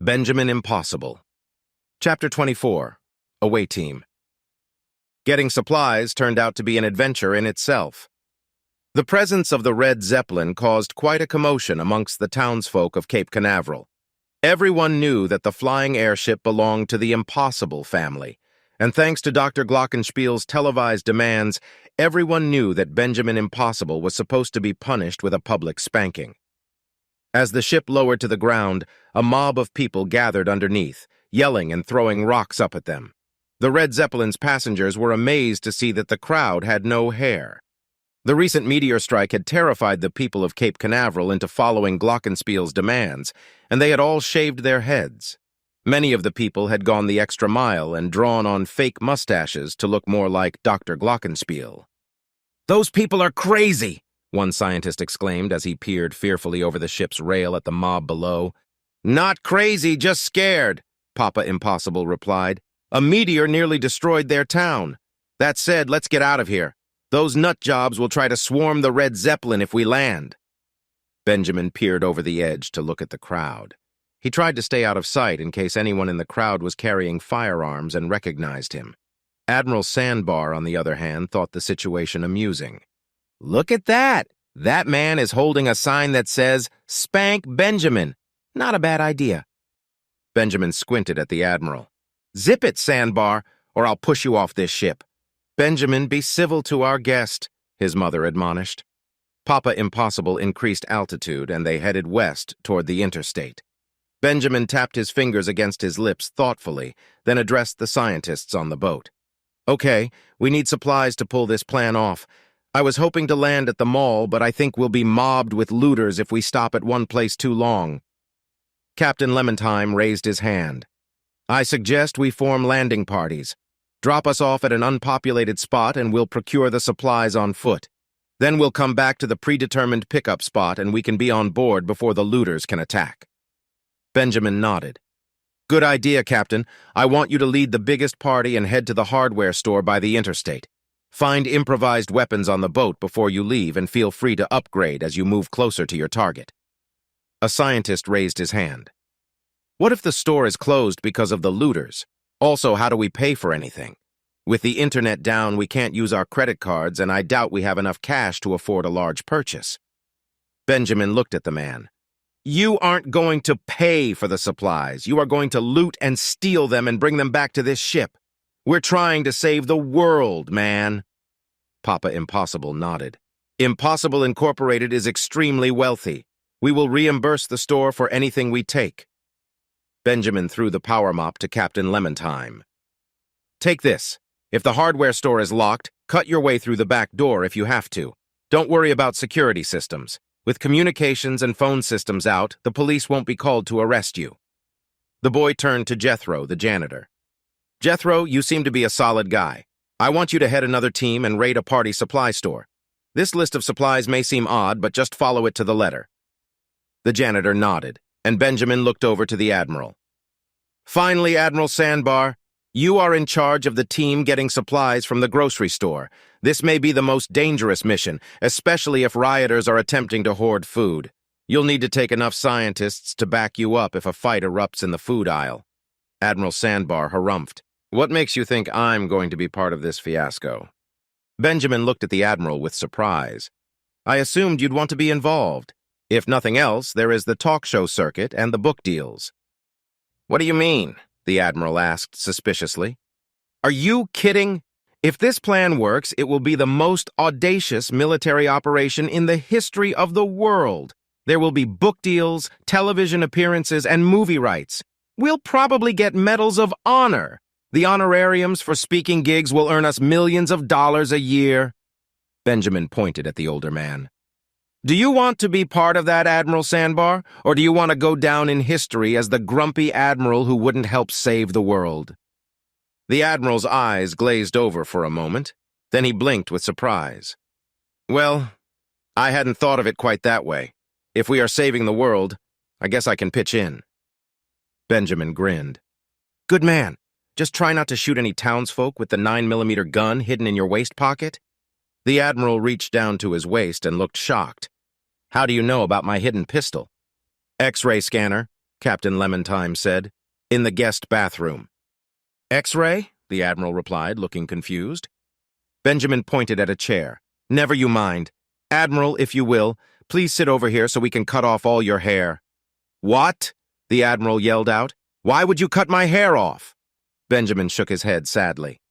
Benjamin Impossible. Chapter 24. Away Team. Getting supplies turned out to be an adventure in itself. The presence of the Red Zeppelin caused quite a commotion amongst the townsfolk of Cape Canaveral. Everyone knew that the flying airship belonged to the Impossible family, and thanks to Dr. Glockenspiel's televised demands, everyone knew that Benjamin Impossible was supposed to be punished with a public spanking. As the ship lowered to the ground, a mob of people gathered underneath, yelling and throwing rocks up at them. The Red Zeppelin's passengers were amazed to see that the crowd had no hair. The recent meteor strike had terrified the people of Cape Canaveral into following Glockenspiel's demands, and they had all shaved their heads. Many of the people had gone the extra mile and drawn on fake mustaches to look more like Dr. Glockenspiel. "Those people are crazy!" one scientist exclaimed as he peered fearfully over the ship's rail at the mob below. "Not crazy, just scared," Papa Impossible replied. "A meteor nearly destroyed their town. That said, let's get out of here. Those nut jobs will try to swarm the Red Zeppelin if we land." Benjamin peered over the edge to look at the crowd. He tried to stay out of sight in case anyone in the crowd was carrying firearms and recognized him. Admiral Sandbar, on the other hand, thought the situation amusing. "Look at that! That man is holding a sign that says, 'Spank Benjamin.' Not a bad idea." Benjamin squinted at the Admiral. "Zip it, Sandbar, or I'll push you off this ship." "Benjamin, be civil to our guest," his mother admonished. Papa Impossible increased altitude, and they headed west toward the interstate. Benjamin tapped his fingers against his lips thoughtfully, then addressed the scientists on the boat. "Okay, we need supplies to pull this plan off. I was hoping to land at the mall, but I think we'll be mobbed with looters if we stop at one place too long." Captain Lemontime raised his hand. "I suggest we form landing parties. Drop us off at an unpopulated spot and we'll procure the supplies on foot. Then we'll come back to the predetermined pickup spot and we can be on board before the looters can attack." Benjamin nodded. "Good idea, Captain. I want you to lead the biggest party and head to the hardware store by the interstate. Find improvised weapons on the boat before you leave and feel free to upgrade as you move closer to your target." A scientist raised his hand. "What if the store is closed because of the looters? Also, how do we pay for anything? With the internet down, we can't use our credit cards, and I doubt we have enough cash to afford a large purchase." Benjamin looked at the man. "You aren't going to pay for the supplies. You are going to loot and steal them and bring them back to this ship. We're trying to save the world, man." Papa Impossible nodded. "Impossible Incorporated is extremely wealthy. We will reimburse the store for anything we take." Benjamin threw the power mop to Captain Lemontime. "Take this. If the hardware store is locked, cut your way through the back door if you have to. Don't worry about security systems. With communications and phone systems out, the police won't be called to arrest you." The boy turned to Jethro, the janitor. "Jethro, you seem to be a solid guy. I want you to head another team and raid a party supply store. This list of supplies may seem odd, but just follow it to the letter." The janitor nodded, and Benjamin looked over to the Admiral. "Finally, Admiral Sandbar, you are in charge of the team getting supplies from the grocery store. This may be the most dangerous mission, especially if rioters are attempting to hoard food. You'll need to take enough scientists to back you up if a fight erupts in the food aisle." Admiral Sandbar harumphed. "What makes you think I'm going to be part of this fiasco?" Benjamin looked at the Admiral with surprise. "I assumed you'd want to be involved. If nothing else, there is the talk show circuit and the book deals." "What do you mean?" the Admiral asked suspiciously. "Are you kidding? If this plan works, it will be the most audacious military operation in the history of the world. There will be book deals, television appearances, and movie rights. We'll probably get medals of honor. The honorariums for speaking gigs will earn us millions of dollars a year." Benjamin pointed at the older man. "Do you want to be part of that, Admiral Sandbar, or do you want to go down in history as the grumpy admiral who wouldn't help save the world?" The Admiral's eyes glazed over for a moment, then he blinked with surprise. "Well, I hadn't thought of it quite that way. If we are saving the world, I guess I can pitch in." Benjamin grinned. "Good man. Just try not to shoot any townsfolk with the 9mm gun hidden in your waist pocket." The Admiral reached down to his waist and looked shocked. "How do you know about my hidden pistol?" "X-ray scanner. Captain Lemontime said, "in the guest bathroom." "X-ray?" the Admiral replied, looking confused. Benjamin pointed at a chair. "Never you mind. Admiral, if you will, please sit over here so we can cut off all your hair." "What?" the Admiral yelled out. "Why would you cut my hair off?" Benjamin shook his head sadly.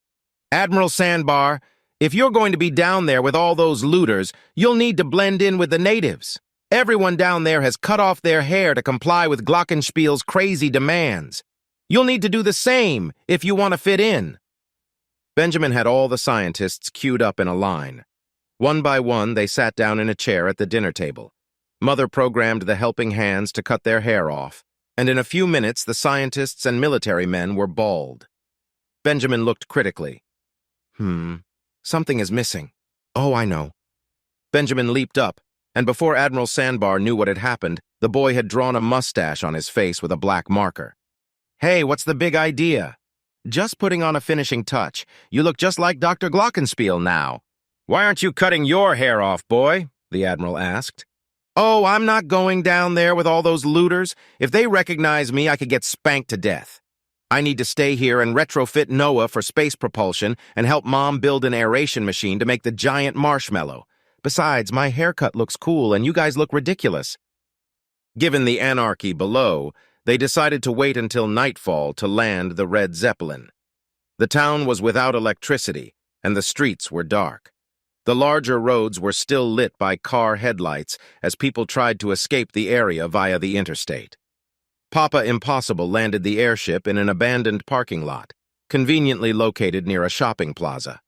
"Admiral Sandbar, if you're going to be down there with all those looters, you'll need to blend in with the natives. Everyone down there has cut off their hair to comply with Glockenspiel's crazy demands. You'll need to do the same if you want to fit in." Benjamin had all the scientists queued up in a line. One by one, they sat down in a chair at the dinner table. Mother programmed the helping hands to cut their hair off, and in a few minutes the scientists and military men were bald. Benjamin looked critically. Something is missing. Oh, I know. Benjamin leaped up, and before Admiral Sandbar knew what had happened, the boy had drawn a mustache on his face with a black marker. "Hey, what's the big idea?" "Just putting on a finishing touch. You look just like Dr. Glockenspiel now." "Why aren't you cutting your hair off, boy?" the Admiral asked. "Oh, I'm not going down there with all those looters. If they recognize me, I could get spanked to death. I need to stay here and retrofit Noah for space propulsion and help Mom build an aeration machine to make the giant marshmallow. Besides, my haircut looks cool and you guys look ridiculous." Given the anarchy below, they decided to wait until nightfall to land the Red Zeppelin. The town was without electricity, and the streets were dark. The larger roads were still lit by car headlights as people tried to escape the area via the interstate. Papa Impossible landed the airship in an abandoned parking lot, conveniently located near a shopping plaza.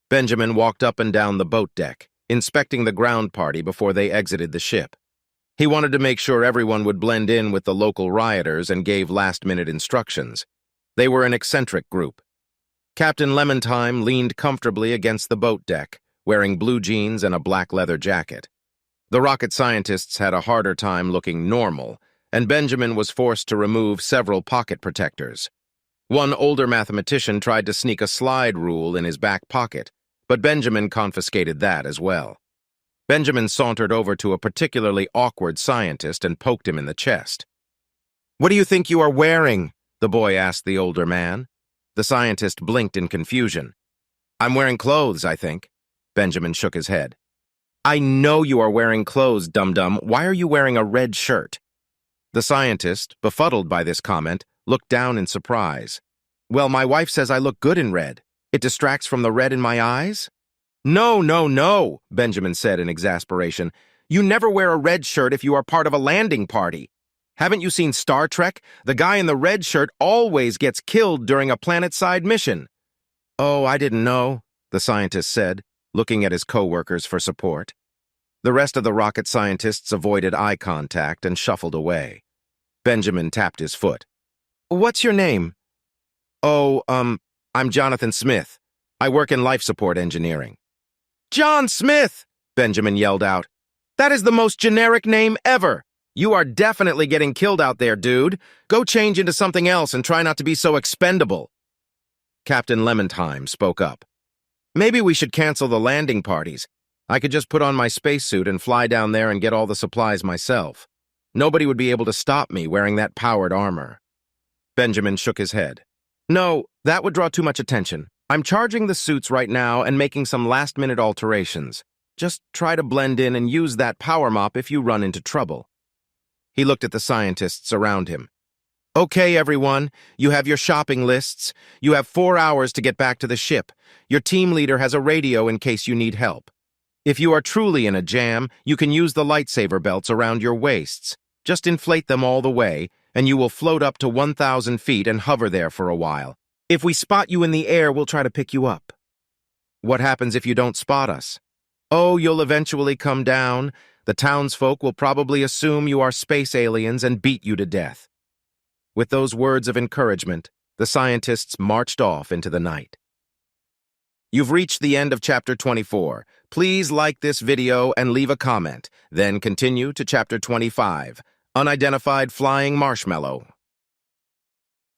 Benjamin walked up and down the boat deck, inspecting the ground party before they exited the ship. He wanted to make sure everyone would blend in with the local rioters and gave last-minute instructions. They were an eccentric group. Captain Lemontime leaned comfortably against the boat deck, wearing blue jeans and a black leather jacket. The rocket scientists had a harder time looking normal, and Benjamin was forced to remove several pocket protectors. One older mathematician tried to sneak a slide rule in his back pocket, but Benjamin confiscated that as well. Benjamin sauntered over to a particularly awkward scientist and poked him in the chest. "What do you think you are wearing?" the boy asked the older man. The scientist blinked in confusion. "I'm wearing clothes, I think." Benjamin shook his head. "I know you are wearing clothes, dum-dum. Why are you wearing a red shirt?" The scientist, befuddled by this comment, looked down in surprise. "Well, my wife says I look good in red. It distracts from the red in my eyes?" "No, no, no," Benjamin said in exasperation. "You never wear a red shirt if you are part of a landing party. Haven't you seen Star Trek? The guy in the red shirt always gets killed during a planet-side mission." "Oh, I didn't know," the scientist said, looking at his co-workers for support. The rest of the rocket scientists avoided eye contact and shuffled away. Benjamin tapped his foot. "What's your name?" "Oh, I'm Jonathan Smith. I work in life support engineering." "John Smith!" Benjamin yelled out. "That is the most generic name ever. You are definitely getting killed out there, dude. Go change into something else and try not to be so expendable." Captain Lemontime spoke up. "Maybe we should cancel the landing parties. I could just put on my spacesuit and fly down there and get all the supplies myself. Nobody would be able to stop me wearing that powered armor." Benjamin shook his head. "No, that would draw too much attention. I'm charging the suits right now and making some last-minute alterations. Just try to blend in and use that power mop if you run into trouble." He looked at the scientists around him. "Okay, everyone, you have your shopping lists. You have 4 hours to get back to the ship. Your team leader has a radio in case you need help. If you are truly in a jam, you can use the lightsaber belts around your waists. Just inflate them all the way, and you will float up to 1,000 feet and hover there for a while. If we spot you in the air, we'll try to pick you up." "What happens if you don't spot us?" "Oh, you'll eventually come down. The townsfolk will probably assume you are space aliens and beat you to death." With those words of encouragement, the scientists marched off into the night. You've reached the end of Chapter 24. Please like this video and leave a comment. Then continue to Chapter 25, Unidentified Flying Marshmallow.